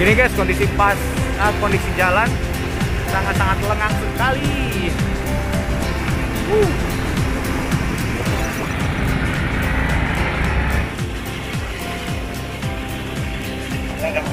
Ini guys kondisi jalan sangat-sangat lengang sekali.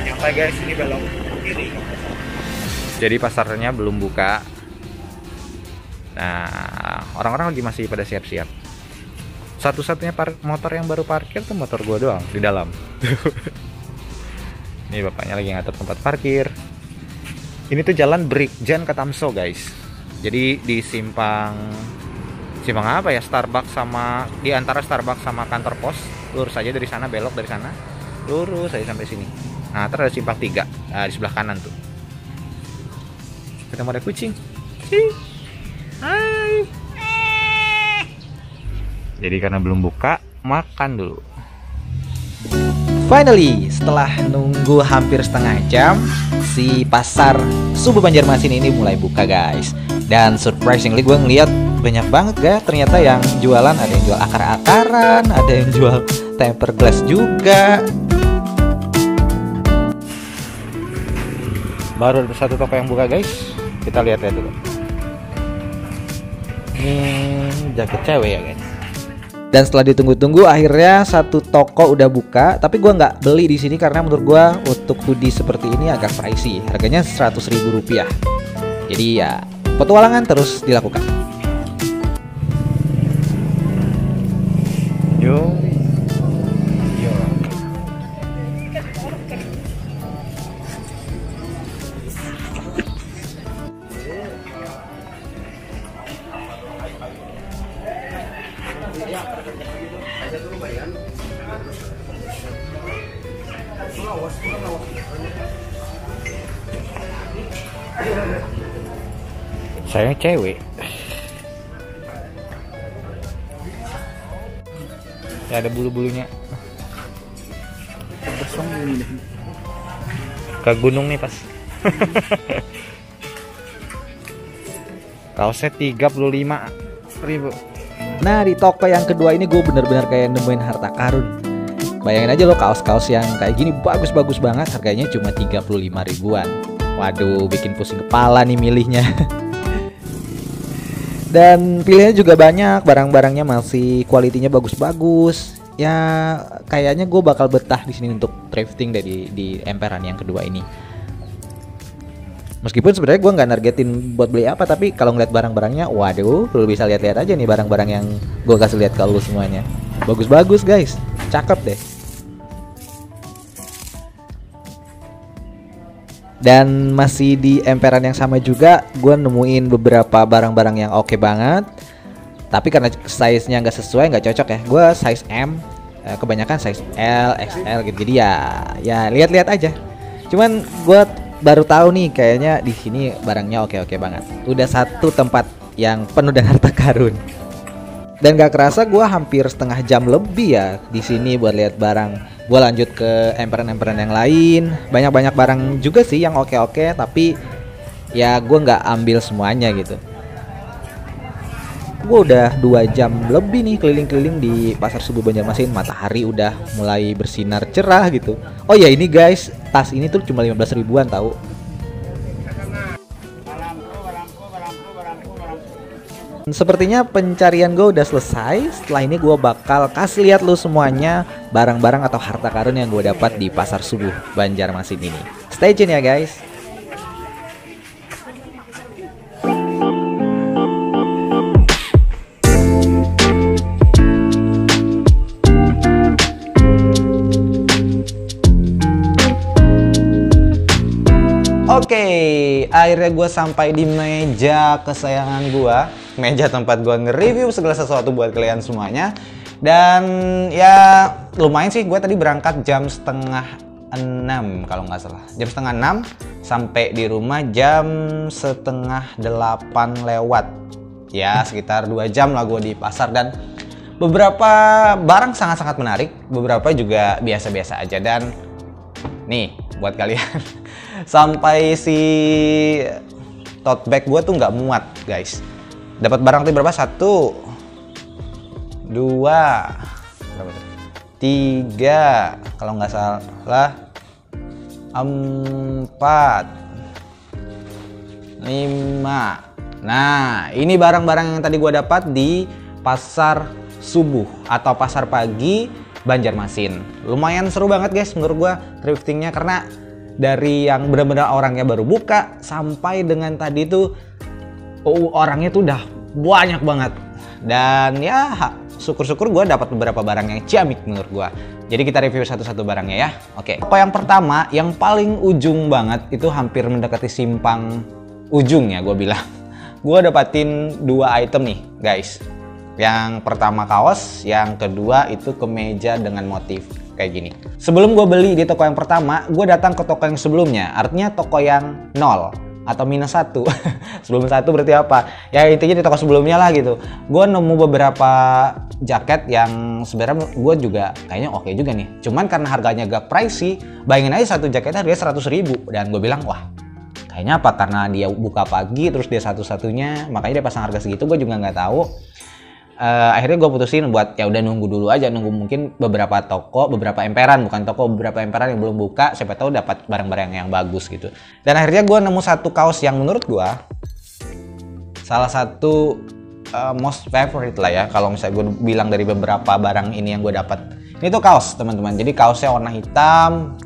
Sampai guys, ini belok kiri. Jadi pasarnya belum buka. Nah, orang-orang lagi masih pada siap-siap. Satu-satunya motor yang baru parkir tuh motor gua doang di dalam. Ini bapaknya lagi ngatur tempat parkir. Ini tuh jalan Brigjen ke Tamso guys. Jadi di simpang apa ya, Starbucks sama, di antara Starbucks sama kantor pos. Lurus aja dari sana, belok dari sana, lurus aja sampai sini. Nah, terus ada simpang 3. Nah, di sebelah kanan tuh. Ketemu ada kucing. Hai. Jadi karena belum buka, makan dulu. Finally, setelah nunggu hampir setengah jam, si pasar Subuh Banjarmasin ini mulai buka guys. Dan surprisingly gue ngeliat banyak banget guys, ternyata yang jualan ada yang jual akar-akaran, ada yang jual tempered glass juga. Baru ada satu toko yang buka guys. Kita lihat-lihat dulu. Ini jaket cewek ya guys. Dan setelah ditunggu-tunggu akhirnya satu toko udah buka, tapi gua nggak beli di sini karena menurut gua untuk hoodie seperti ini agak pricey. Harganya Rp100.000. Jadi ya petualangan terus dilakukan. Yo. Saya cewek. Ya ada bulu-bulunya. Ke gunung nih pas. Kaosnya 35.000. Nah di toko yang kedua ini gue bener-bener kayak nemuin harta karun. Bayangin aja lo kaos-kaos yang kayak gini bagus-bagus banget, harganya cuma 35 ribuan. Waduh, bikin pusing kepala nih milihnya. Dan pilihannya juga banyak, barang-barangnya masih kualitinya bagus-bagus. Ya kayaknya gue bakal betah di sini untuk thrifting di emperan yang kedua ini. Meskipun sebenarnya gue nggak nargetin buat beli apa, tapi kalau ngeliat barang-barangnya, waduh, lu bisa lihat-lihat aja nih barang-barang yang gue kasih lihat ke lu semuanya. Bagus-bagus guys, cakep deh. Dan masih di emperan yang sama juga, gue nemuin beberapa barang-barang yang oke banget. Tapi karena size-nya nggak sesuai, nggak cocok ya. Gue size M, kebanyakan size L, XL gitu. Jadi ya lihat-lihat aja. Cuman gue baru tahu nih, kayaknya di sini barangnya oke-oke banget. Udah satu tempat yang penuh dengan harta karun. Dan gak kerasa gue hampir setengah jam lebih ya di sini buat lihat barang. Gue lanjut ke emperan-emperan yang lain. Banyak-banyak barang juga sih yang oke-oke, tapi ya gue nggak ambil semuanya gitu. Gue udah 2 jam lebih nih keliling-keliling di pasar Subuh Banjarmasin. Matahari udah mulai bersinar cerah gitu. Oh ya ini guys, tas ini tuh cuma 15 ribuan tahu. Sepertinya pencarian gue udah selesai. Setelah ini gue bakal kasih lihat lu semuanya barang-barang atau harta karun yang gue dapat di pasar Subuh Banjarmasin ini. Stay tune ya guys. Oke, akhirnya gue sampai di meja kesayangan gue, meja tempat gue nge-review segala sesuatu buat kalian semuanya. Dan ya lumayan sih, gue tadi berangkat jam setengah 6 kalau nggak salah, jam setengah 6 sampai di rumah jam setengah 8 lewat. Ya sekitar 2 jam lah gue di pasar, dan beberapa barang sangat-sangat menarik, beberapa juga biasa-biasa aja. Dan nih buat kalian, sampai si tote bag gue tuh nggak muat guys. Dapat barang tuh berapa? 1, 2, berapa tuh? 3 kalau nggak salah, 5. Nah, ini barang-barang yang tadi gue dapat di pasar subuh atau pasar pagi Banjarmasin. Lumayan seru banget guys menurut gue thriftingnya, karena dari yang benar-benar orangnya baru buka sampai dengan tadi tuh orangnya tuh udah banyak banget. Dan ya syukur-syukur gue dapat beberapa barang yang ciamik menurut gue. Jadi kita review satu-satu barangnya ya. Oke. Toko yang pertama yang paling ujung banget itu hampir mendekati simpang ujung ya gue bilang. Gue dapatin 2 item nih guys. Yang pertama kaos, yang kedua itu kemeja dengan motif kayak gini. Sebelum gue beli di toko yang pertama, gue datang ke toko yang sebelumnya. Artinya toko yang 0 atau -1. Sebelum 1 berarti apa? Ya intinya di toko sebelumnya lah gitu. Gue nemu beberapa jaket yang sebenarnya gue juga kayaknya oke juga nih. Cuman karena harganya agak pricey, bayangin aja satu jaketnya harganya 100.000. Dan gue bilang, wah kayaknya apa karena dia buka pagi terus dia satu-satunya, makanya dia pasang harga segitu, gue juga nggak tahu. Akhirnya gue putusin buat ya udah nunggu dulu aja, nunggu mungkin beberapa toko, beberapa emperan, bukan toko, beberapa emperan yang belum buka, siapa tahu dapat barang-barang yang bagus gitu. Dan akhirnya gue nemu satu kaos yang menurut gue salah satu most favorite lah ya, kalau misalnya gue bilang dari beberapa barang ini yang gue dapat. Ini tuh kaos teman-teman, jadi kaosnya warna hitam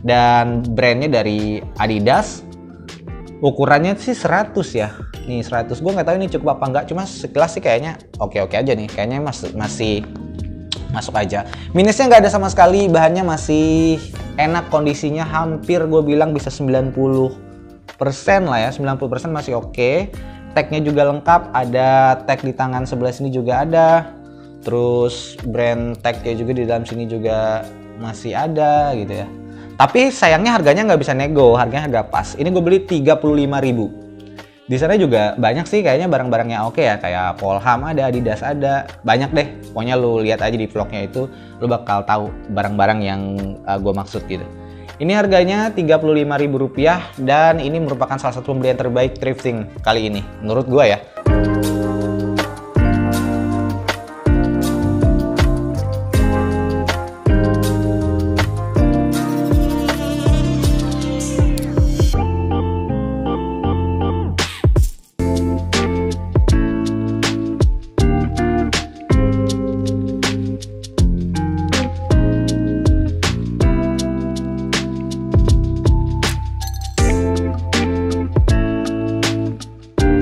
dan brandnya dari Adidas. Ukurannya sih 100 ya. Nih 100, gue nggak tahu ini cukup apa enggak, cuma sekilas sih kayaknya oke-oke aja nih. Kayaknya masih masuk aja. Minusnya nggak ada sama sekali, bahannya masih enak kondisinya, hampir gue bilang bisa 90% lah ya, 90% masih oke. Tagnya juga lengkap, ada tag di tangan sebelah sini juga ada. Terus brand tagnya juga di dalam sini juga masih ada gitu ya. Tapi sayangnya harganya nggak bisa nego, harganya harga pas. Ini gue beli 35.000. Di sana juga banyak sih kayaknya barang-barangnya oke ya, kayak Polham ada, Adidas ada, banyak deh. Pokoknya lu lihat aja di vlognya itu, lu bakal tahu barang-barang yang gue maksud gitu. Ini harganya Rp35.000 dan ini merupakan salah satu pembelian terbaik thrifting kali ini, menurut gue ya.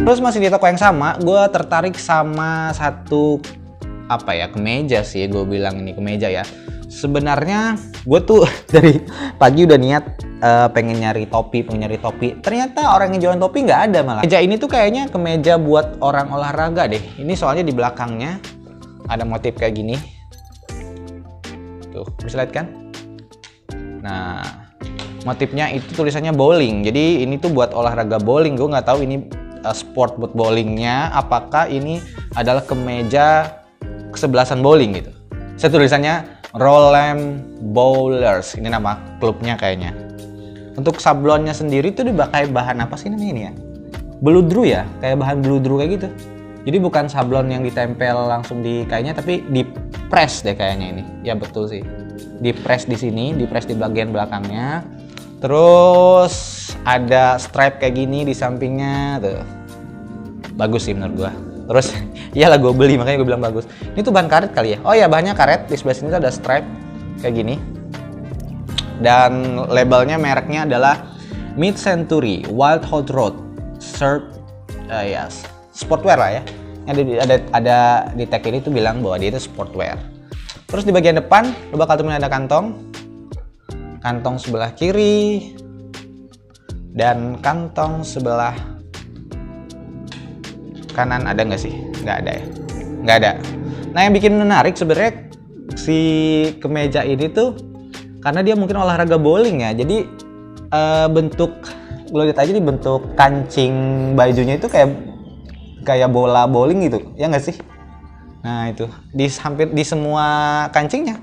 Terus masih di toko yang sama, gue tertarik sama satu kemeja sih, gue bilang ini kemeja ya. Sebenarnya gue tuh dari pagi udah niat pengen nyari topi. Ternyata orang yang jualan topi nggak ada malah. Kemeja ini tuh kayaknya kemeja buat orang olahraga deh. Ini soalnya di belakangnya ada motif kayak gini. Tuh, bisa lihat kan? Nah, motifnya itu tulisannya bowling. Jadi ini tuh buat olahraga bowling. Gue nggak tahu ini sport buat bowlingnya, apakah ini adalah kemeja kesebelasan bowling gitu. Saya tulisannya Roll'em Bowlers, ini nama klubnya kayaknya. Untuk sablonnya sendiri tuh dipakai bahan apa sih namanya ini ya? Beludru ya, kayak bahan beludru kayak gitu. Jadi bukan sablon yang ditempel langsung di kayaknya, tapi di press deh kayaknya ini. Ya betul sih, di press di sini, di press di bagian belakangnya. Terus ada stripe kayak gini di sampingnya tuh. Bagus sih menurut gua. Terus iyalah gue beli, makanya gue bilang bagus. Ini tuh bahan karet kali ya? Oh ya, bahannya karet. Di sebelah sini tuh ada stripe kayak gini. Dan labelnya mereknya adalah Mid-Century Wild Hot Rod Shirt, yes, sportwear lah ya. Ada di tag ini tuh bilang bahwa dia itu sportwear. Terus di bagian depan lo bakal temuin ada kantong sebelah kiri dan kantong sebelah kanan. Ada nggak sih? Nggak ada ya? Nggak ada. Nah, yang bikin menarik sebenarnya si kemeja ini tuh karena dia mungkin olahraga bowling ya. Jadi bentuk, lo lihat aja di bentuk kancing bajunya itu kayak bola bowling gitu, ya nggak sih? Nah itu hampir di semua kancingnya.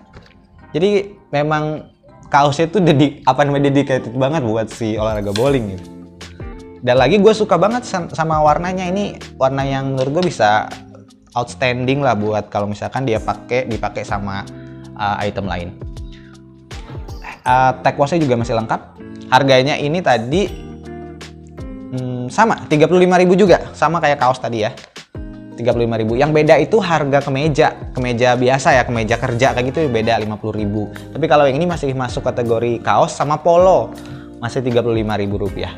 Jadi memang kaosnya tuh dedicated banget buat si olahraga bowling gitu. Dan lagi gue suka banget sama warnanya, ini warna yang menurut gue bisa outstanding lah buat kalau misalkan dia dipakai sama item lain. Tag wash-nya juga masih lengkap. Harganya ini tadi sama 35.000 juga, sama kayak kaos tadi ya. 35.000. Yang beda itu harga kemeja biasa ya, kemeja kerja kayak gitu beda 50.000. Tapi kalau yang ini masih masuk kategori kaos sama polo, masih 35.000 rupiah.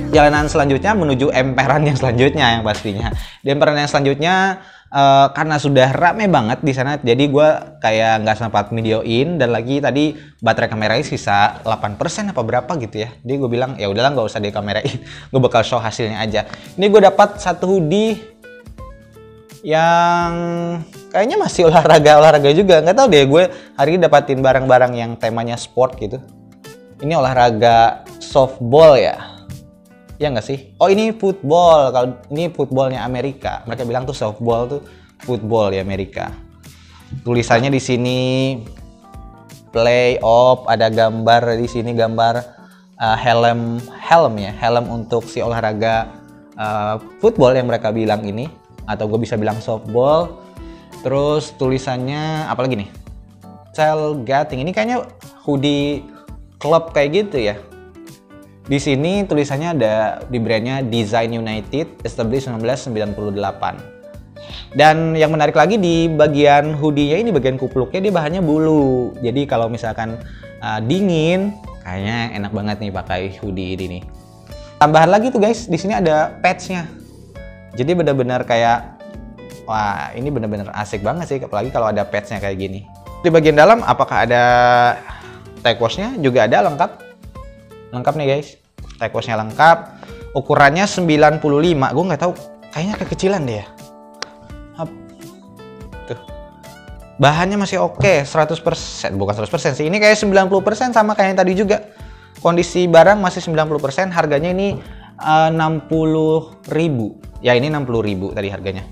Jalanan selanjutnya menuju emperan yang selanjutnya yang pastinya. Di emperan yang selanjutnya karena sudah rame banget di sana, jadi gue kayak nggak sempat videoin, dan lagi tadi baterai kameranya sisa 8% apa berapa gitu ya. Jadi gue bilang ya udahlah nggak usah dikamerain, gue bakal show hasilnya aja. Ini gue dapat satu hoodie yang kayaknya masih olahraga juga, nggak tahu deh, gue hari ini dapatin barang-barang yang temanya sport gitu. Ini olahraga softball ya. Ya nggak sih? Oh ini football, kalau ini footballnya Amerika. Mereka bilang tuh softball tuh football di Amerika. Tulisannya di sini playoff, ada gambar di sini, gambar helm ya, helm untuk si olahraga football yang mereka bilang ini, atau gue bisa bilang softball. Terus tulisannya apa lagi nih? Tailgating. Ini kayaknya hoodie klub kayak gitu ya. Di sini tulisannya ada di brandnya Design United, established 1998. Dan yang menarik lagi di bagian hoodie-nya ini, bagian kupluknya dia bahannya bulu. Jadi kalau misalkan dingin, kayaknya enak banget nih pakai hoodie ini nih. Tambahan lagi tuh guys, di sini ada patch-nya. Jadi benar-benar kayak, wah ini benar-benar asik banget sih, apalagi kalau ada patch-nya kayak gini. Di bagian dalam apakah ada tag wash-nya? Juga ada, lengkap nih guys. Tag wash-nya lengkap. Ukurannya 95. Gue nggak tahu, kayaknya kekecilan deh ya. Tuh. Bahannya masih oke, 100%. Bukan 100% sih. Ini kayak 90% sama kayak yang tadi juga. Kondisi barang masih 90%. Harganya ini 60.000. Ya ini 60.000 tadi harganya.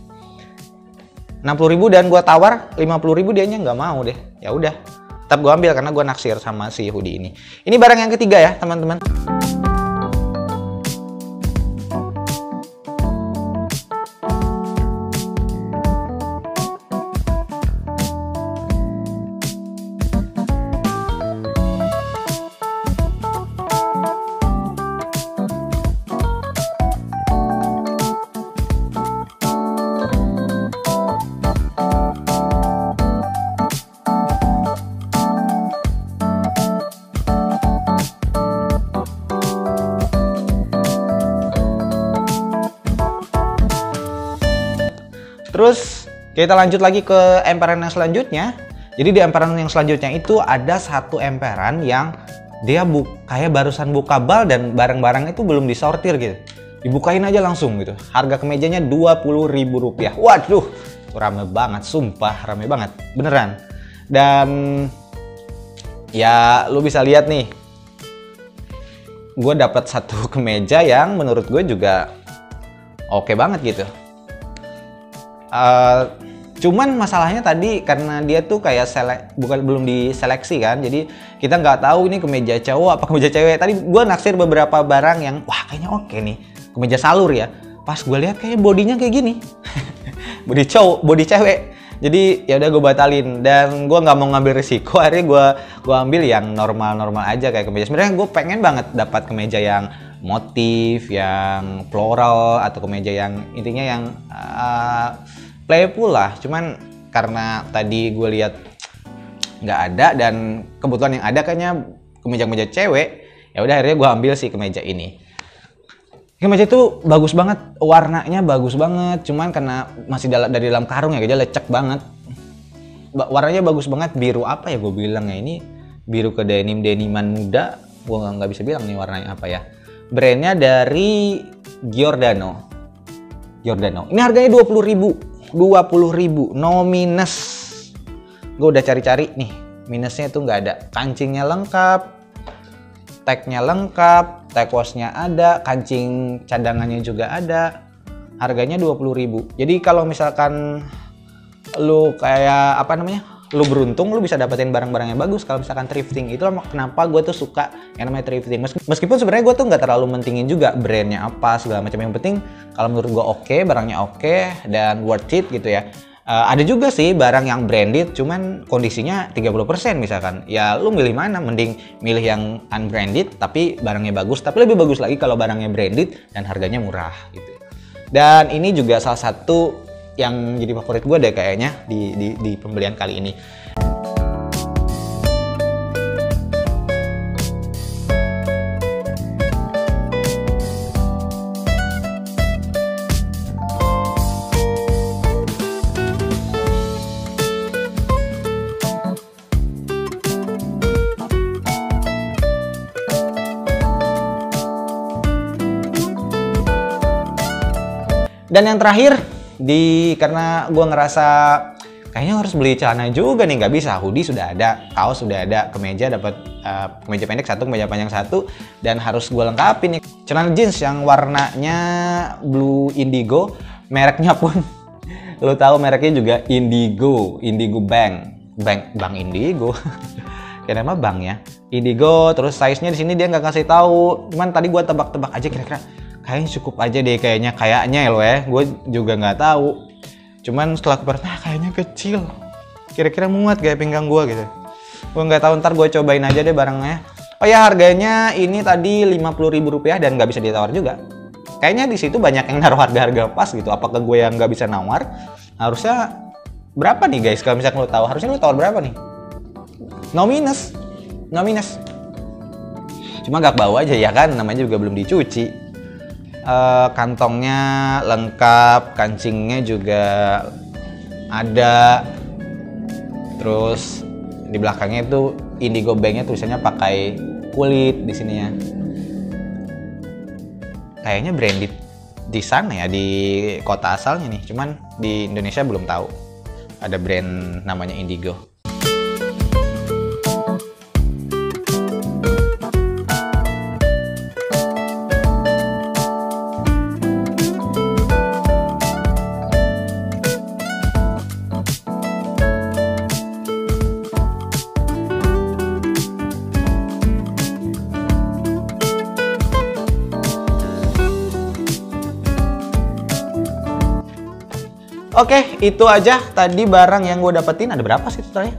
60.000 dan gue tawar 50.000, dianya nggak mau deh. Ya udah. Tetap gue ambil karena gue naksir sama si hoodie ini. Ini barang yang ketiga ya teman-teman. Terus kita lanjut lagi ke emperan yang selanjutnya. Jadi di emperan yang selanjutnya itu ada satu emperan yang dia kayak barusan buka bal dan barang-barang itu belum disortir gitu. Dibukain aja langsung gitu. Harga kemejanya Rp20.000. Waduh, rame banget, sumpah rame banget, beneran. Dan ya lu bisa lihat nih, gue dapat satu kemeja yang menurut gue juga oke banget gitu. Cuman masalahnya tadi karena dia tuh kayak belum diseleksi kan, jadi kita nggak tahu ini kemeja cowok apa kemeja cewek. Tadi gue naksir beberapa barang yang wah kayaknya oke nih, kemeja salur ya. Pas gue lihat kayak bodinya kayak gini, body cowok, body cewek. Jadi ya udah gue batalin, dan gue nggak mau ngambil risiko. Akhirnya gue ambil yang normal aja kayak kemeja. Sebenarnya gue pengen banget dapat kemeja yang motif, yang floral, atau kemeja yang intinya yang playful lah. Cuman karena tadi gue lihat nggak ada, dan kebetulan yang ada kayaknya kemeja-kemeja cewek, ya udah akhirnya gue ambil si kemeja ini. Kemeja itu bagus banget, warnanya bagus banget, cuman karena masih dari dalam karung ya, dia lecek banget. Warnanya bagus banget, biru apa ya gue bilang ya, ini biru ke deniman muda, gue nggak bisa bilang nih warnanya apa ya. Brandnya dari Giordano. Giordano. Ini harganya 20.000. 20.000, no minus. Gue udah cari-cari nih, minusnya tuh nggak ada. Kancingnya lengkap, tagnya lengkap, tag wash-nya ada, kancing cadangannya juga ada. Harganya 20.000. Jadi kalau misalkan lu kayak apa namanya, lu beruntung, lu bisa dapetin barang-barang yang bagus kalau misalkan thrifting. Itu kenapa gue tuh suka yang namanya thrifting. Meskipun sebenarnya gue tuh nggak terlalu mentingin juga brandnya apa segala macam. Yang penting kalau menurut gue oke, barangnya oke dan worth it gitu ya. Ada juga sih barang yang branded cuman kondisinya 30% misalkan. Ya lu milih mana? Mending milih yang unbranded tapi barangnya bagus. Tapi lebih bagus lagi kalau barangnya branded dan harganya murah gitu. Dan ini juga salah satu yang jadi favorit gue deh kayaknya di pembelian kali ini. Dan yang terakhir, karena gue ngerasa kayaknya harus beli celana juga nih, nggak bisa. Hoodie sudah ada, kaos sudah ada, kemeja dapat kemeja pendek satu, kemeja panjang satu, dan harus gue lengkapin nih. Celana jeans yang warnanya blue indigo, mereknya pun lo tahu mereknya juga Indigo Bank Indigo. Kayak nama bank ya, Indigo. Terus size-nya di sini dia nggak kasih tahu. Cuman tadi gue tebak-tebak aja kira-kira. Kayaknya cukup aja deh kayaknya ya lo ya. Gue juga nggak tahu. Cuman setelah aku kayaknya kecil. Kira-kira muat gak pinggang gue gitu. Gue nggak tahu, ntar gue cobain aja deh barangnya. Oh ya, harganya ini tadi Rp50.000 dan nggak bisa ditawar juga. Kayaknya di situ banyak yang naruh harga-harga pas gitu. Apakah gue yang nggak bisa nawar? Harusnya berapa nih guys? Kalau misalnya lo tahu, harusnya lo tawar berapa nih? No minus. Cuma gak bau aja ya kan, namanya juga belum dicuci. Kantongnya lengkap, kancingnya juga ada. Terus di belakangnya itu Indigo Bank-nya tulisannya pakai kulit di sininya. Kayaknya branded di sana ya, di kota asalnya nih. Cuman di Indonesia belum tahu ada brand namanya Indigo. Oke, itu aja tadi barang yang gue dapetin. Ada berapa sih totalnya?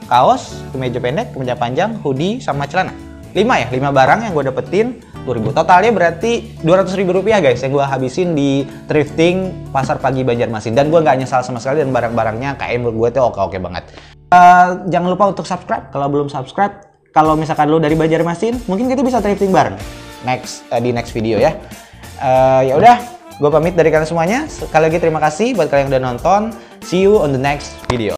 Kaos, kemeja pendek, kemeja panjang, hoodie, sama celana. 5 ya? 5 barang yang gue dapetin. 2.000. Totalnya berarti Rp200.000 guys yang gue habisin di thrifting Pasar Pagi Banjarmasin. Dan gue nggak nyesal sama sekali, dan barang-barangnya kayak menurut gue tuh oke banget. Jangan lupa untuk subscribe kalau belum subscribe. Kalau misalkan lo dari Banjarmasin, mungkin kita bisa thrifting bareng di next video ya. Ya udah. Gue pamit dari kalian semuanya. Sekali lagi terima kasih buat kalian yang udah nonton. See you on the next video.